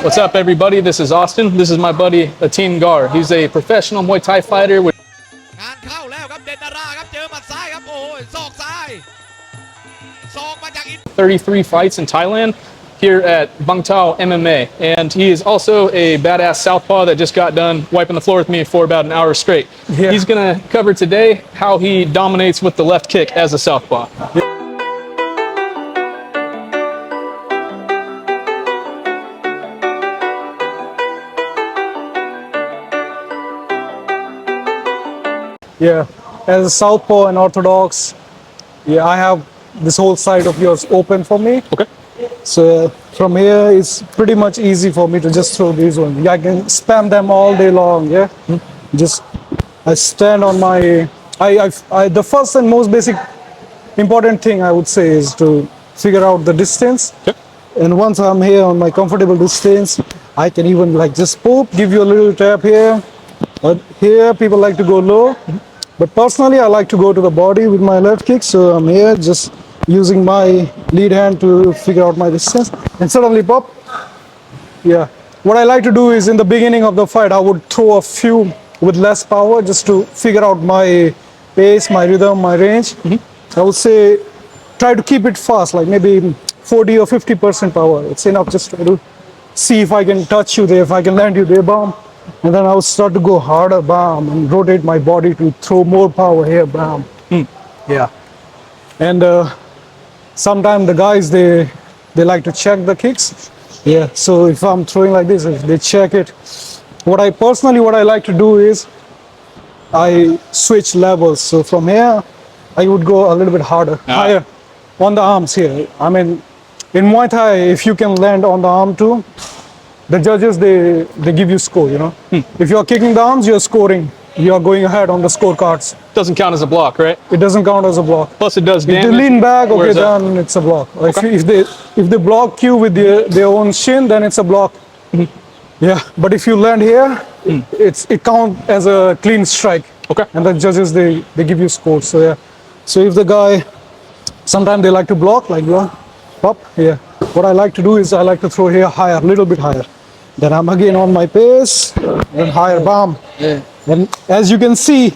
What's up, everybody? This is Austin. This is my buddy Atin Gar. He's a professional Muay Thai fighter with งานเข้าแล้วครับเดนนาราครับเจอหมัดซ้ายครับโอ้ยศอกซ้ายศอกมาจากอิน 33 fights in Thailand here at Bang Tao MMA. And he is also a badass Southpaw that just got done wiping the floor with me for about an hour straight. Yeah. He's going to cover today how he dominates with the left kick as a Southpaw. Yeah, as a Southpaw and Orthodox, yeah, I have this whole side of yours open for me. Okay. So from here, it's pretty much easy for me to just throw these ones. I can spam them all day long. Yeah, just I stand on my. The first and most basic important thing I would say is to figure out the distance. Okay. And once I'm here on my comfortable distance, I can even like just poop, give you a little tap here. But here people like to go low. But personally, I like to go to the body with my left kick. So I'm here just using my lead hand to figure out my distance and suddenly pop. Yeah. What I like to do is in the beginning of the fight, I would throw a few with less power just to figure out my pace, my rhythm, my range. I would say try to keep it fast, like maybe 40 or 50% power. It's enough just to see if I can touch you there, if I can land you there, bam. And then I would start to go harder, bam, and rotate my body to throw more power here, bam. Yeah. And sometimes the guys, they like to check the kicks. Yeah. So if I'm throwing like this, if they check it, what I like to do is I switch levels. So from here, I would go a little bit harder, higher on the arms here. I mean, in Muay Thai, if you can land on the arm too, the judges, they give you score, you know. If you're kicking the arms, you're scoring. You're going ahead on the scorecards. Doesn't count as a block, right? It doesn't count as a block. Plus it does If damage. they lean back, okay, Where's that? then it's a block. Or Okay. if they block you with their own shin, then it's a block. Yeah, but if you land here, it counts as a clean strike. Okay. And the judges, they give you scores. So yeah. So if the guy, sometimes they like to block, like pop, yeah. What I like to do is I like to throw here higher, a little bit higher. Then I'm again on my pace, then higher, bam. Yeah. And as you can see,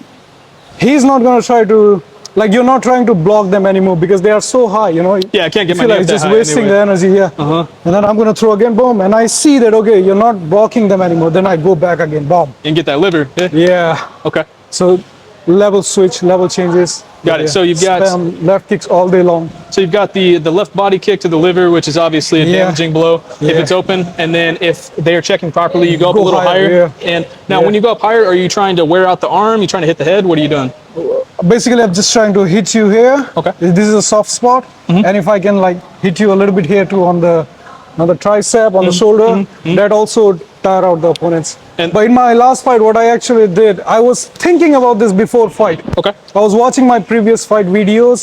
he's not gonna try to, like you're not trying to block them anymore because they are so high, you know. Yeah, I can't get my feel knee like up that just high wasting anyway. the energy, yeah. And then I'm gonna throw again, boom, and I see that, okay, you're not blocking them anymore. Then I go back again, boom. And get that liver. Yeah. Yeah. Okay. So level switch, level changes. Got it. Yeah. So you've got Spam left kicks all day long. So you've got the left body kick to the liver, which is obviously a Yeah. damaging blow if Yeah. it's open. And then if they are checking properly, you go up a Go little higher, higher. yeah. And now Yeah. when you go up higher, are you trying to wear out the arm? You trying to hit the head? What are you doing? Basically, I'm just trying to hit you here. Okay. This is a soft spot, and if I can like hit you a little bit here too on the tricep, on the shoulder, that also tire out the opponents. But in my last fight, what I actually did, I was thinking about this before fight. Okay. I was watching my previous fight videos,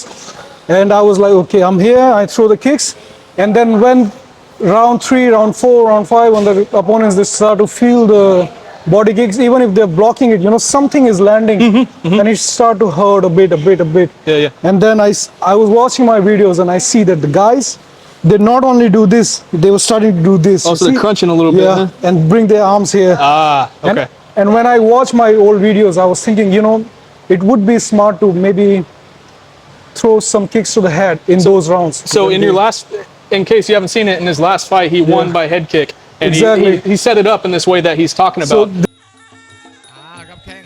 and I was like, okay, I'm here. I throw the kicks, and then when round 3, round 4, round 5, when the opponents they start to feel the body kicks, even if they're blocking it, you know, something is landing, and it start to hurt a bit. Yeah, yeah. And then I was watching my videos, and I see that the guys, they not only do this, they were starting to do this. Also, You they're see? crunching a little bit. Yeah, Huh? and bring their arms here. Ah, okay. And when I watch my old videos, I was thinking, you know, it would be smart to maybe throw some kicks to the head in those rounds. So in your last, in case you haven't seen it, in his last fight, he won by head kick. And Exactly. he set it up in this way that he's talking So about. ครับแข้ง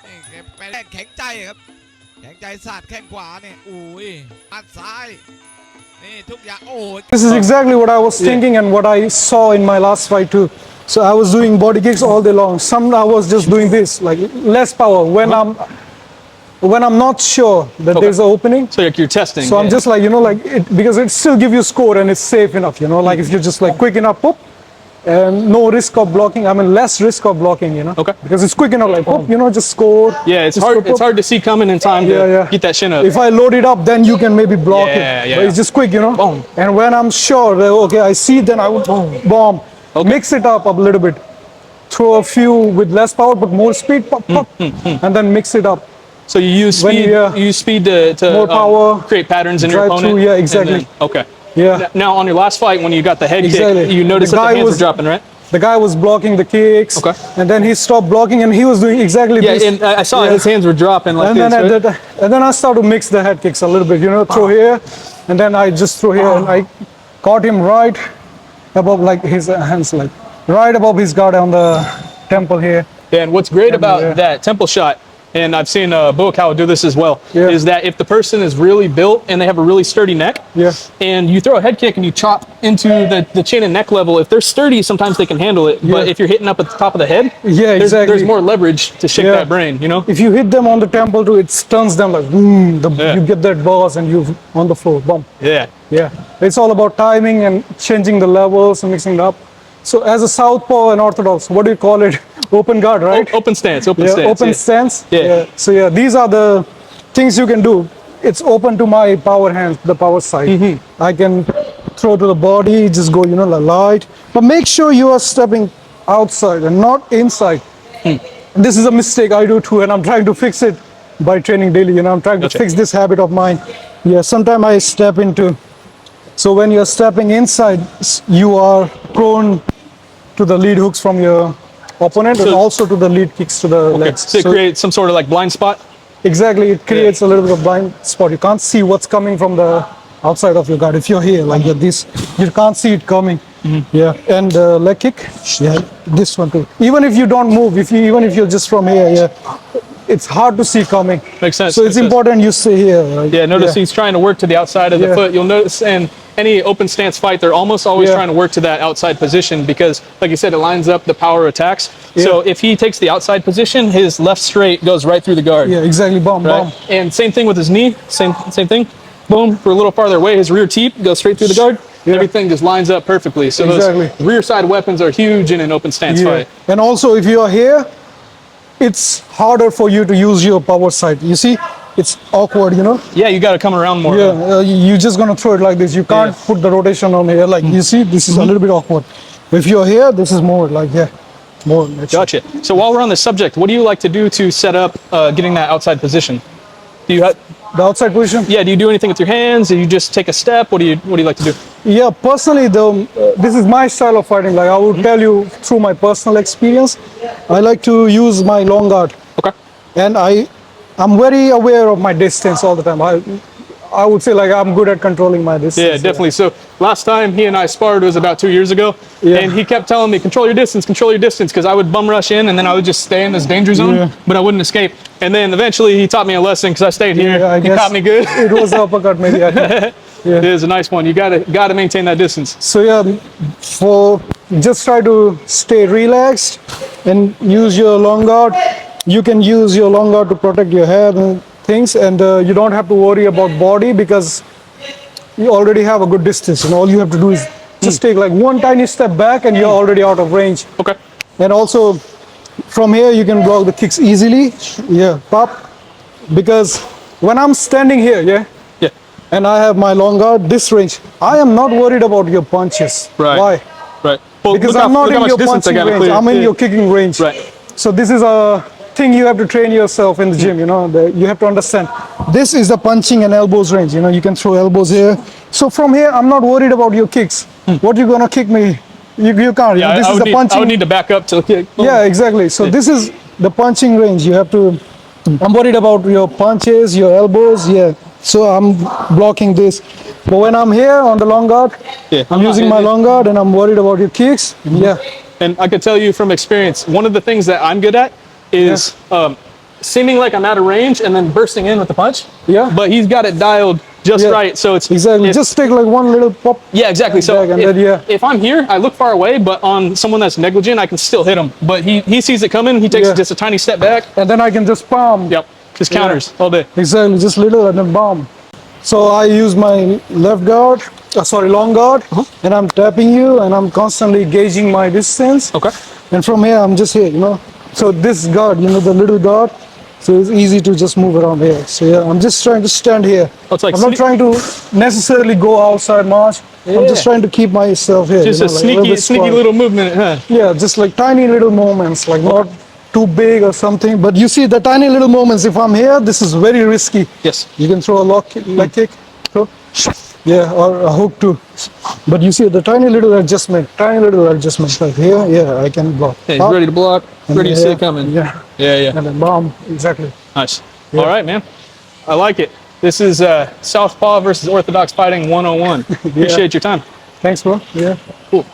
นี่ไปแข้งแข็งใจครับแข็งใจสาดแข้งขวาเนี่ยอุ้ยอัดซ้ายนี่ทุกอย่างโอ้ย this is exactly what I was thinking and what I saw in my last fight too. So I was doing body kicks all day long. Some I was just doing this, like less power when I'm not sure that there's an opening. So like you're testing. So I'm just like, you know, like it, because it still give you score and it's safe enough, you know, like if you're just like quick enough, pop, and no risk of blocking. I mean, less risk of blocking, you know. Okay. Because it's quick enough, like pop, you know, just score. Yeah, it's just hard. go, It's pop. hard to see coming in time to Yeah. get that shin up. If I load it up, then you can maybe block Yeah, it. yeah. But it's just quick, you know. Boom. And when I'm sure that okay, I see, then I would bomb. Okay. Mix it up a little bit. Throw a few with less power but more speed, pop, pop, and then mix it up. So you use When speed. you, You use speed to more power, create patterns in your drive opponent. through, yeah, and exactly. then- okay. Yeah. Now, on your last fight, when you got the head Exactly. kick, you noticed The that the guy hands were was- dropping, right? The guy was blocking the kicks. Okay. And then he stopped blocking and he was doing exactly Yeah, this. and I saw Yeah. his hands were dropping like And this. then, Right? and then I started to mix the head kicks a little bit, you know, throw here, and then I just throw here, and I caught him right above like his hands, like right above his guard on the temple here. And what's great about yeah. that temple shot, and I've seen Boakawa do this as well, Yeah. is that if the person is really built and they have a really sturdy neck, Yeah. and you throw a head kick and you chop into the chin and neck level, if they're sturdy, sometimes they can handle it. But Yeah. if you're hitting up at the top of the head, Yeah, exactly. there's more leverage to shake Yeah. that brain, you know? If you hit them on the temple too, it stuns them like, Yeah. you get that buzz and you on the floor, bump. Yeah. Yeah, it's all about timing and changing the levels and mixing it up. So as a Southpaw and Orthodox, what do you call it? Open guard, right? Open stance, open Yeah, stance. open yeah. stance. Yeah. So yeah, these are the things you can do. It's open to my power hand, the power side. Mm-hmm. I can throw to the body, just go, you know, like light. But make sure you are stepping outside and not inside. This is a mistake I do too, and I'm trying to fix it by training daily. You know, I'm trying Gotcha. to fix this habit of mine. Yeah, sometimes I step into. So when you're stepping inside, you are prone to the lead hooks from your opponent and So- also to the lead kicks to the legs. So it creates some sort of like blind spot. Exactly, it creates a little bit of blind spot. You can't see what's coming from the outside of your guard. If you're here, like this, you can't see it coming. Yeah, and leg kick. Yeah, this one too. Even if you don't move, even if you're just from here, yeah, it's hard to see coming. Makes sense. So it's makes sense. important you stay here. Right? Yeah, notice he's trying to work to the outside of the Yeah. foot. You'll notice in any open stance fight, they're almost always Yeah. trying to work to that outside position because, like you said, it lines up the power attacks. So if he takes the outside position, his left straight goes right through the guard. Yeah, exactly. Bomb, Right? bomb. And same thing with his knee. Same thing. Boom, for a little farther away, his rear teep goes straight through the guard. Yeah. Everything just lines up perfectly. So Exactly. those rear side weapons are huge in an open stance Yeah. fight. And also, if you are here, it's harder for you to use your power side. You see, it's awkward, you know. Yeah, you got to come around more. Yeah, you're just gonna throw it like this. You can't Yeah. put the rotation on here. Like you see, this is a little bit awkward. If you're here, this is more like more natural. Gotcha. So while we're on this subject, what do you like to do to set up getting that outside position? Do you have, The outside position. yeah, do you do anything with your hands? Do you just take a step? What do you like to do? Yeah, personally, though, this is my style of fighting. Like I would tell you through my personal experience, I like to use my long guard, Okay. and I'm very aware of my distance all the time. I would say like I'm good at controlling my distance. Yeah, definitely. So last time he and I sparred was about 2 years ago, Yeah. and he kept telling me, control your distance, because I would bum rush in and then I would just stay in this danger zone, Yeah. but I wouldn't escape. And then eventually he taught me a lesson because I stayed here. Yeah, I He guess caught me good. It was the uppercut, maybe. I think. It is a nice one. You gotta maintain that distance. So yeah, just try to stay relaxed and use your long guard. You can use your long guard to protect your head and things, and you don't have to worry about body because you already have a good distance. And all you have to do is just take like one tiny step back, and you're already out of range. Okay. And also, from here you can block the kicks easily. Yeah, pop. Because when I'm standing here, Yeah. and I have my long guard, this range, I am not worried about your punches. Right. Why? Right. Well, Because look I'm how not in much your distance I punching gotta range. clear. I'm in Yeah. your kicking range. Right. So this is a thing you have to train yourself in the gym. You know, you have to understand. This is the punching and elbows range. You know, you can throw elbows here. So from here, I'm not worried about your kicks. What you gonna kick me? You can't. Yeah, this I is would the need, punching. I would need to back up to kick. Yeah, exactly. So this is the punching range. You have to. I'm worried about your punches, your elbows. Yeah. So I'm blocking this. But when I'm here on the long guard, Yeah. I'm using my long guard, and I'm worried about your kicks. Yeah. And I could tell you from experience, one of the things that I'm good at is seeming like I'm out of range and then bursting in with the punch. Yeah. But he's got it dialed just Yeah. right. So it's Exactly. if- Just take like one little pop. yeah, exactly. So back and if, then, yeah. if I'm here, I look far away, but on someone that's negligent, I can still hit him. But he sees it coming. He takes Yeah. just a tiny step back. And then I can just palm. Yep. Just counters all day. Exactly, just little and then bomb. So I use my left guard, long guard, and I'm tapping you, and I'm constantly gauging my distance. Okay. And from here, I'm just here, you know. So this guard, you know, the little guard, so it's easy to just move around here. So yeah, I'm just trying to stand here. Oh, it's like I'm not sneak- trying to necessarily go outside much. I'm Yeah. just trying to keep myself here. Just you a know, like little sneaky, bit sneaky quiet. little movement, huh? Yeah, just like tiny little moments, like not too big or something. But you see the tiny little moments. If I'm here, this is very risky. Yes. You can throw a leg kick. Throw. Yeah, or a hook too. But you see the tiny little adjustment, like here, yeah, I can block. Yeah, he's Up, ready to block, and ready to see yeah, it coming. Yeah, Yeah, yeah. and then bomb, exactly. Nice. Yeah. All right, man. I like it. This is Southpaw versus Orthodox Fighting 101. Appreciate your time. Thanks, bro. Yeah. Cool.